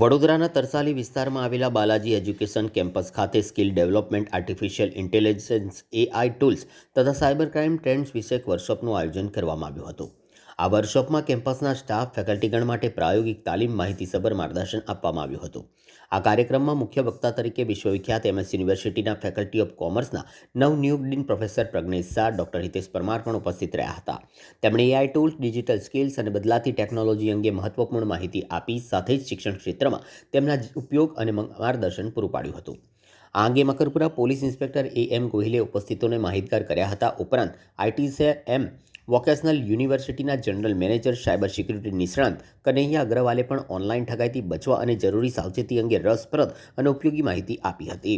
વડોદરાના તરસાલી વિસ્તારમાં આવેલા બાલાજી એજ્યુકેશન કેમ્પસ ખાતે skill development, artificial intelligence, AI tools તથા સાયબર ક્રાઇમ ટ્રેન્ડ્સ વિષયક વર્કશોપનું આયોજન કરવામાં આવ્યું હતું. આ વર્કશોપમાં કેમ્પસના સ્ટાફ, ફેકલ્ટીગણ માટે પ્રાયોગિક તાલીમ, માહિતીસભર માર્ગદર્શન આપવામાં આવ્યું હતું. આ કાર્યક્રમમાં મુખ્ય વક્તા તરીકે વિશ્વવિખ્યાત એમએસ યુનિવર્સિટીના ફેકલ્ટી ઓફ કોમર્સના નવનિયુક્ત dean professor Pragnesh Shah, doctor Hitesh Parmar પણ ઉપસ્થિત રહ્યા હતા. તેમણે એઆઈ ટૂલ્સ, ડિજિટલ સ્કિલ્સ અને બદલાતી ટેકનોલોજી અંગે મહત્વપૂર્ણ માહિતી આપી, સાથે જ શિક્ષણ ક્ષેત્રમાં તેમના ઉપયોગ અને માર્ગદર્શન પૂરું પાડ્યું હતું. આ અંગે મકરપુરા પોલીસ ઇન્સ્પેક્ટર એમ ગોહિલે ઉપસ્થિતોને માહિતગાર કર્યા હતા. ઉપરાંત આઈટીસીએમ વોકેશનલ યુનિવર્સિટીના જનરલ મેનેજર, સાયબર સિક્યુરિટી નિષ્ણાંત કનૈયા અગ્રવાલે પણ ઓનલાઈન ઠગાઈથી બચવા અને જરૂરી સાવચેતી અંગે રસપ્રદ અને ઉપયોગી માહિતી આપી હતી.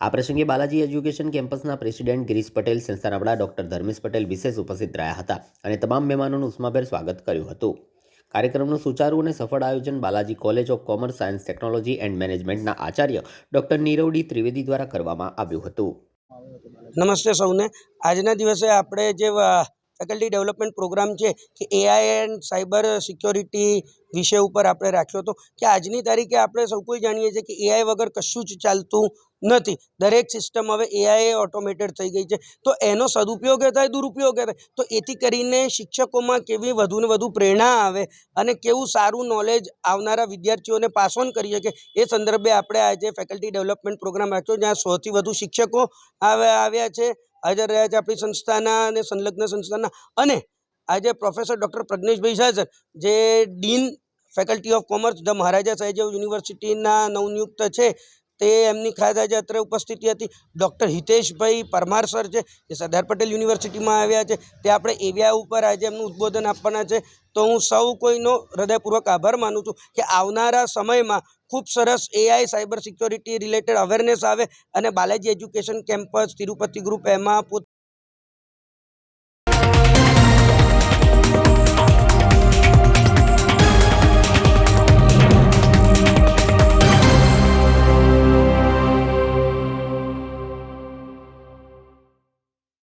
આ પ્રસંગે બાલાજી એજ્યુકેશન કેમ્પસના પ્રેસિડેન્ટ ગિરીશ પટેલ, સંસ્થાના વડા ડોક્ટર ધર્મેશ પટેલ વિશેષ ઉપસ્થિત રહ્યા હતા અને તમામ મહેમાનોનું ઉષ્માભેર સ્વાગત કર્યું હતું. કાર્યક્રમનું સુચારું અને સફળ આયોજન Balaji college of commerce, science, technology and મેનેજમેન્ટના આચાર્ય ડોક્ટર નીરવ ડી ત્રિવેદી દ્વારા કરવામાં આવ્યું હતું. નમસ્તે સૌને. આજના દિવસે આપણે જે ફેકલ્ટી ડેવલપમેન્ટ પ્રોગ્રામ છે કે એઆઈ એન્ડ સાયબર સિક્યોરિટી વિષય ઉપર આપણે રાખ્યો હતો કે આજની તારીખે આપણે સૌ કોઈ જાણીએ છીએ કે એઆઈ વગર કશું જ ચાલતું નથી. દરેક સિસ્ટમ હવે એઆઈ ઓટોમેટેડ થઈ ગઈ છે. તો એનો સદુપયોગ થાય, દુરુપયોગ થાય. તો એથી કરીને શિક્ષકોમાં કેવી વધુ ને વધુ પ્રેરણા આવે અને કેવું સારું નોલેજ આવનારા વિદ્યાર્થીઓને પાસ ઓન કરી શકે, એ સંદર્ભે આપણે આજે ફેકલ્ટી ડેવલપમેન્ટ પ્રોગ્રામ રાખ્યો, જ્યાં 100થી વધુ શિક્ષકો આવ્યા છે, હાજર રહ્યા છે આપણી સંસ્થાના અને સંલગ્ન સંસ્થાના. અને આજે પ્રોફેસર ડૉક્ટર પ્રજ્ઞેશભાઈ શાહ સર, જે dean faculty of commerce the Maharaja સાહેબ યુનિવર્સિટીના નવનિયુક્ત છે, તે એમની ખાસ આજે અત્રે ઉપસ્થિતિ હતી. ડૉક્ટર હિતેશભાઈ પરમાર સર છે, જે સરદાર પટેલ યુનિવર્સિટીમાં આવ્યા છે, તે આપણે એવિયા ઉપર આજે એમનું ઉદ્બોધન આપવાના છે. તો હું સૌ કોઈનો હૃદયપૂર્વક આભાર માનું છું કે આવનારા સમયમાં ખૂબ સરસ AI, cyber security related awareness આવે અને Balaji education campus, Tirupati group એમાં